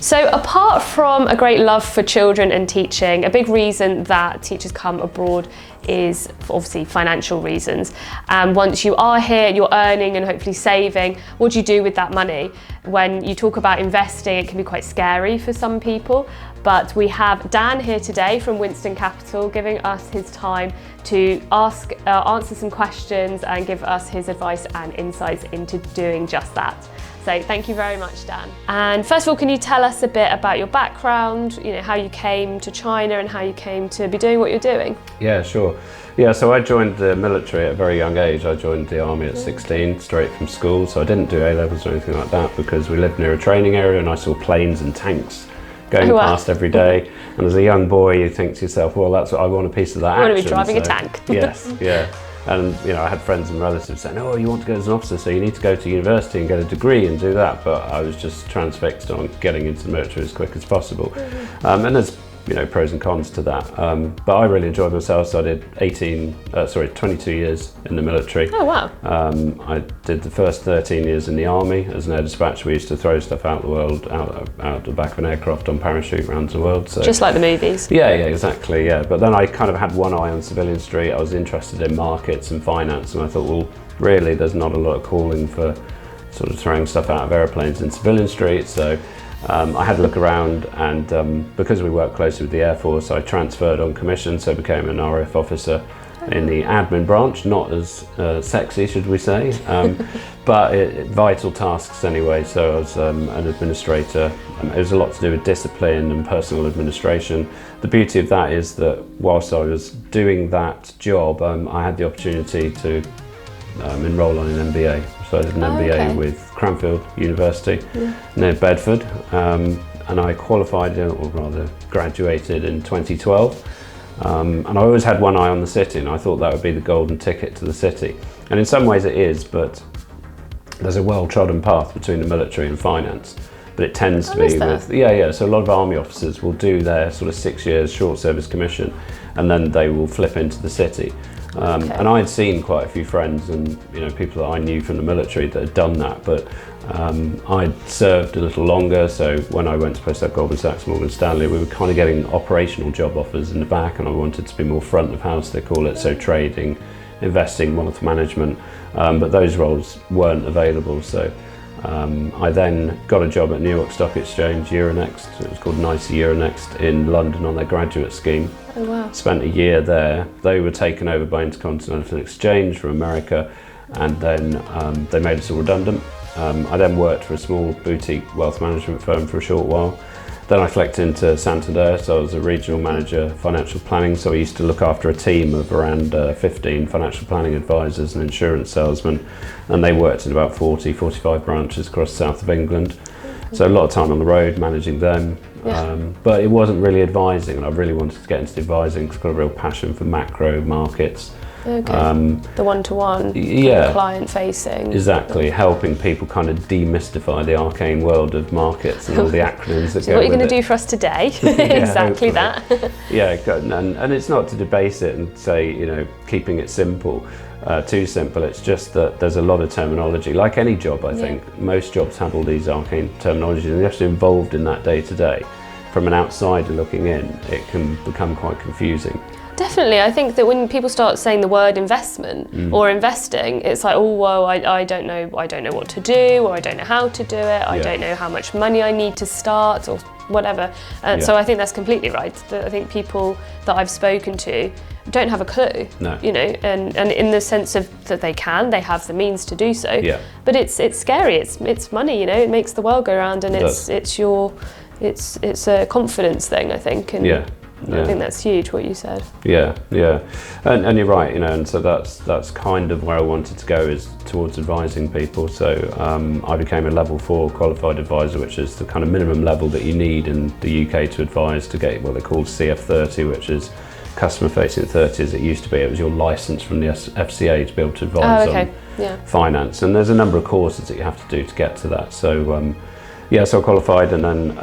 So apart from a great love for children and teaching, a big reason that teachers come abroad is obviously financial reasons. And once you are here, you're earning and hopefully saving, what do you do with that money? When you talk about investing, it can be quite scary for some people, but we have Dan here today from Winson Capital giving us his time to answer some questions and give us his advice and insights into doing just that. So thank you very much, Dan. And first of all, can you tell us a bit about your background, how you came to China and how you came to be doing what you're doing? Yeah, sure. Yeah, so I joined the military at a very young age. I joined the army at 16, straight from school. So I didn't do A-levels or anything like that because we lived near a training area and I saw planes and tanks going past every day. And as a young boy, you think to yourself, well, that's what I want, a piece of that action. I want to be driving a tank. Yes, yeah. And I had friends and relatives saying, oh, you want to go as an officer, so you need to go to university and get a degree and do that. But I was just transfixed on getting into the military as quick as possible. And there's pros and cons to that. But I really enjoyed myself, so I did 22 years in the military. Oh, wow. I did the first 13 years in the army as an air dispatcher. We used to throw stuff out the world, out the back of an aircraft on parachute around the world. So just like the movies. Yeah, exactly, yeah. But then I kind of had one eye on civilian street. I was interested in markets and finance, and I thought, well, really, there's not a lot of calling for sort of throwing stuff out of airplanes in civilian street. So I had a look around, and because we worked closely with the Air Force, I transferred on commission, so became an RF officer in the admin branch. Not as sexy, should we say, but vital tasks anyway. So I was an administrator. It was a lot to do with discipline and personal administration. The beauty of that is that whilst I was doing that job, I had the opportunity to enroll on an MBA. So I did an MBA with Cranfield University near Bedford, and I qualified, or rather graduated in 2012. And I always had one eye on the city, and I thought that would be the golden ticket to the city. And in some ways it is, but there's a well-trodden path between the military and finance. But it tends to be so a lot of army officers will do their sort of 6 years short service commission, and then they will flip into the city. And I'd seen quite a few friends and people that I knew from the military that had done that, but I'd served a little longer. So when I went to post at Goldman Sachs, Morgan Stanley, we were kind of getting operational job offers in the back, and I wanted to be more front of house, they call it, so trading, investing, wealth management, but those roles weren't available. So I then got a job at New York Stock Exchange, Euronext. It was called NYSE Euronext in London on their graduate scheme. Oh, wow. Spent a year there. They were taken over by Intercontinental Exchange from America, and then they made us all redundant. I then worked for a small boutique wealth management firm for a short while. Then I flecked into Santander, so I was a regional manager financial planning. So I used to look after a team of around 15 financial planning advisors and insurance salesmen, and they worked in about 45 branches across the south of England. So a lot of time on the road managing them. But it wasn't really advising, and I really wanted to get into advising because I've got a real passion for macro markets. The one-to-one, client-facing. Exactly, helping people kind of demystify the arcane world of markets and all the acronyms that go with it. What you're going to do for us today, exactly that. And it's not to debase it and say, keeping it simple, too simple. It's just that there's a lot of terminology. Like any job, I think, most jobs have all these arcane terminologies, and you're actually involved in that day to day. From an outsider looking in, it can become quite confusing. Definitely, I think that when people start saying the word investment or investing, it's like, oh, well, I don't know what to do, or I don't know how to do it, I don't know how much money I need to start, or whatever. So I think that's completely right. I think people that I've spoken to don't have a clue, and in the sense of that they have the means to do so. But it's scary. It's money, it makes the world go round, and it's a confidence thing, I think. And I think that's huge what you said. And you're right, and so that's kind of where I wanted to go, is towards advising people. So I became a level 4 qualified advisor, which is the kind of minimum level that you need in the UK to advise to get what they call CF30, which is customer facing 30 as it used to be. It was your license from the FCA to be able to advise on finance, and there's a number of courses that you have to do to get to that. So so I qualified, and then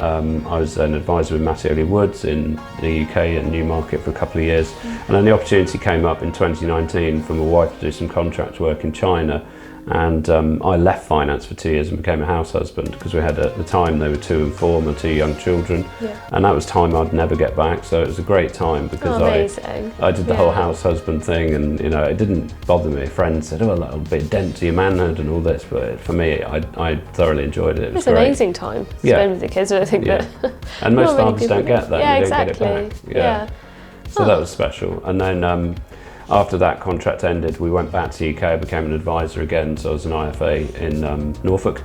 I was an advisor with Matty Woods in the UK and Newmarket for a couple of years. And then the opportunity came up in 2019 for my wife to do some contract work in China. And I left finance for 2 years and became a house husband, because we had, at the time, they were 2 and 4, my 2 young children. And that was time I'd never get back. So it was a great time, because I did the whole house husband thing, and it didn't bother me. Friends said, oh, that'll be a dent to your manhood and all this, but for me, I thoroughly enjoyed it. It was an amazing time to spend with the kids. I think that and most fathers don't get that. Yeah, you exactly. don't get it back. So that was special. And then after that contract ended, we went back to the UK. I became an advisor again, so I was an IFA in Norfolk.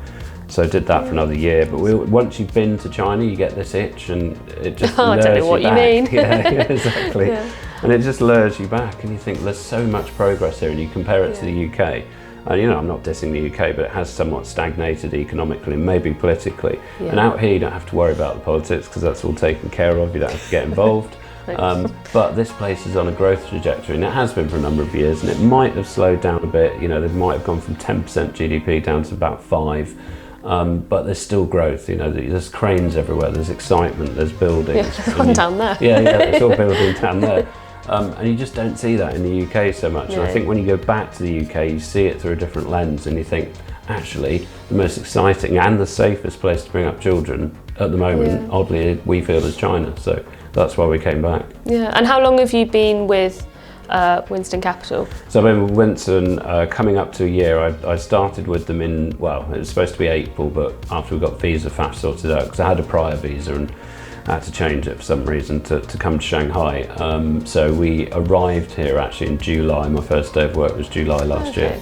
So I did that for another year. But once you've been to China, you get this itch, and it just lures you back. I don't know what you mean. Yeah, exactly. And it just lures you back, and you think there's so much progress here, and you compare it to the UK. And I'm not dissing the UK, but it has somewhat stagnated economically and maybe politically. And out here, you don't have to worry about the politics, because that's all taken care of. You don't have to get involved. But this place is on a growth trajectory, and it has been for a number of years, and it might have slowed down a bit. They might have gone from 10% GDP down to about 5%, but there's still growth. There's cranes everywhere, there's excitement, there's buildings. One down there. There's all buildings down there. And you just don't see that in the UK so much. And I think when you go back to the UK, you see it through a different lens, and you think, actually, the most exciting and the safest place to bring up children at the moment, oddly, we feel, is China. So that's why we came back. And how long have you been with Winson Capital? So I've been with Winson coming up to a year. I started with them in, it was supposed to be April, but after we got visa faff sorted out, because I had a prior visa and I had to change it for some reason to come to Shanghai. So we arrived here actually in July. My first day of work was July last year.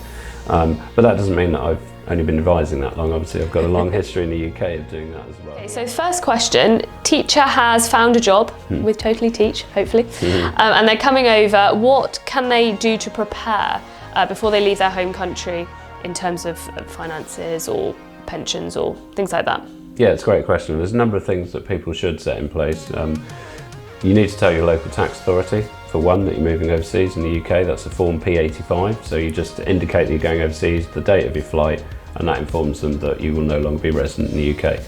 But that doesn't mean that I've only been advising that long. Obviously, I've got a long history in the UK of doing that as well. Okay, so first question, teacher has found a job with Totally Teach, hopefully, and they're coming over. What can they do to prepare before they leave their home country in terms of finances or pensions or things like that? Yeah, it's a great question. There's a number of things that people should set in place. You need to tell your local tax authority, for one, that you're moving overseas in the UK. That's a form P85. So you just indicate that you're going overseas, the date of your flight, and that informs them that you will no longer be resident in the UK.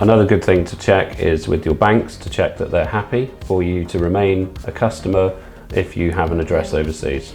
Another good thing to check is with your banks, to check that they're happy for you to remain a customer if you have an address overseas.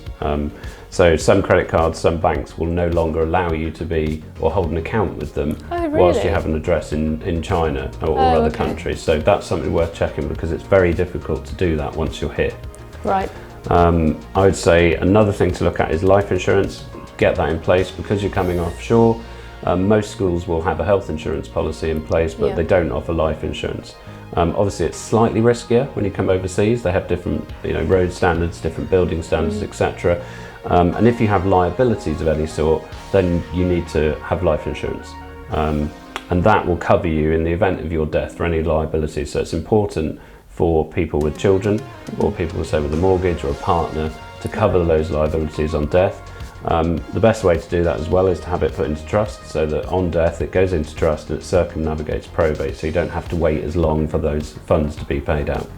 So some credit cards, some banks will no longer allow you to be or hold an account with them whilst you have an address in China or other countries. So that's something worth checking, because it's very difficult to do that once you're here. Right. I would say another thing to look at is life insurance. Get that in place, because you're coming offshore. Most schools will have a health insurance policy in place, but they don't offer life insurance. Obviously, it's slightly riskier when you come overseas. They have different, road standards, different building standards, etc. And if you have liabilities of any sort, then you need to have life insurance. And that will cover you in the event of your death for any liabilities. So it's important for people with children, or people, say, with a mortgage or a partner, to cover those liabilities on death. The best way to do that as well is to have it put into trust, so that on death it goes into trust and it circumnavigates probate, so you don't have to wait as long for those funds to be paid out.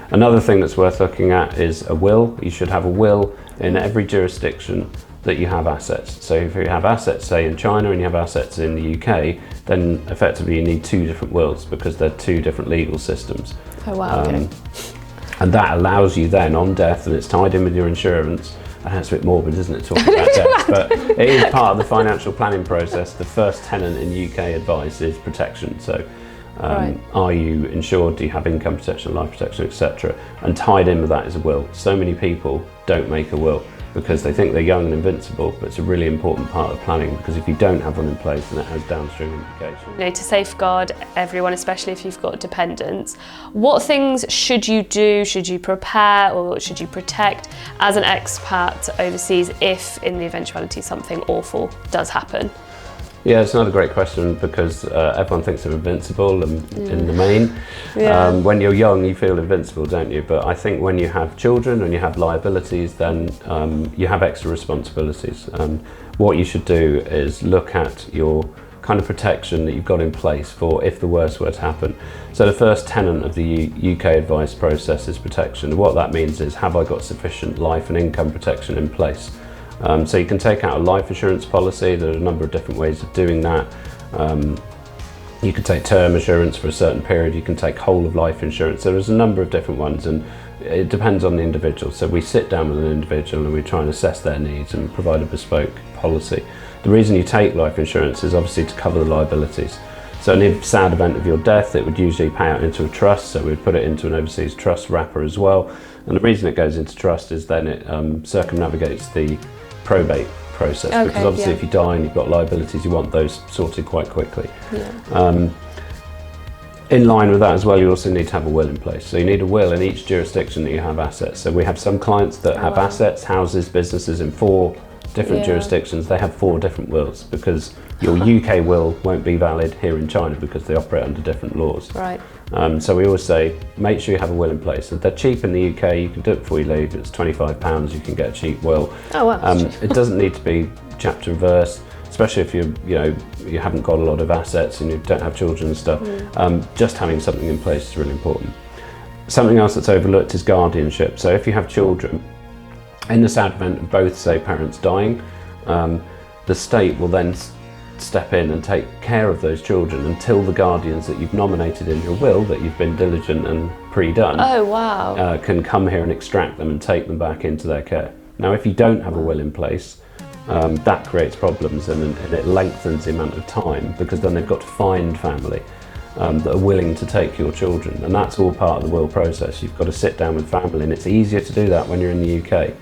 Another thing that's worth looking at is a will. You should have a will in every jurisdiction that you have assets. So if you have assets, say, in China, and you have assets in the UK, then effectively you need 2 different wills, because they're 2 different legal systems. Oh wow, okay. And that allows you then, on death, and it's tied in with your insurance. I know it's a bit morbid, isn't it, talking about death, but it is part of the financial planning process. The first tenet in UK advice is protection. So are you insured? Do you have income protection, life protection, etc.? And tied in with that is a will. So many people don't make a will because they think they're young and invincible, but it's a really important part of planning, because if you don't have one in place, then it has downstream implications. To safeguard everyone, especially if you've got dependents, what things should you do, should you prepare, or should you protect as an expat overseas if, in the eventuality, something awful does happen? Yeah, it's another great question, because everyone thinks they're invincible in the main. When you're young, you feel invincible, don't you? But I think when you have children and you have liabilities, then you have extra responsibilities. What you should do is look at your kind of protection that you've got in place for if the worst were to happen. So the first tenet of the UK advice process is protection. What that means is, have I got sufficient life and income protection in place? So you can take out a life insurance policy. There are a number of different ways of doing that. You can take term insurance for a certain period. You can take whole of life insurance. So there's a number of different ones, and it depends on the individual. So we sit down with an individual and we try and assess their needs and provide a bespoke policy. The reason you take life insurance is obviously to cover the liabilities. So in the sad event of your death, it would usually pay out into a trust, so we'd put it into an overseas trust wrapper as well. And the reason it goes into trust is then it circumnavigates the probate process, because obviously if you die and you've got liabilities, you want those sorted quite quickly. In line with that as well, you also need to have a will in place. So you need a will in each jurisdiction that you have assets. So we have some clients that have assets, houses, businesses in 4 different jurisdictions. They have 4 different wills, because your UK will won't be valid here in China because they operate under different laws. Right. So we always say, make sure you have a will in place. And they're cheap in the UK, you can do it before you leave. It's £25, you can get a cheap will. Oh wow. It doesn't need to be chapter and verse, especially if you haven't got a lot of assets and you don't have children and stuff. Just having something in place is really important. Something else that's overlooked is guardianship. So if you have children, in the sad event of both, say, parents dying, the state will then step in and take care of those children until the guardians that you've nominated in your will, that you've been diligent and pre-done, can come here and extract them and take them back into their care. Now, if you don't have a will in place, that creates problems, and it lengthens the amount of time, because then they've got to find family that are willing to take your children, and that's all part of the will process. You've got to sit down with family, and it's easier to do that when you're in the UK.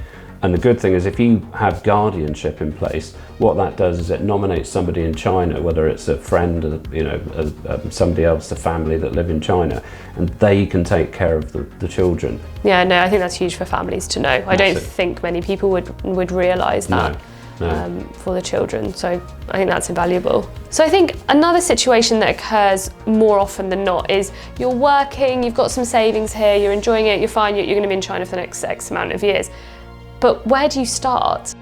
And the good thing is, if you have guardianship in place, what that does is it nominates somebody in China, whether it's a friend, somebody else, a family that live in China, and they can take care of the children. Yeah, no, I think that's huge for families to know. I don't think many people would realise that. No. For the children, so I think that's invaluable. So I think another situation that occurs more often than not is you're working, you've got some savings here, you're enjoying it, you're fine, you're going to be in China for the next X amount of years. But where do you start?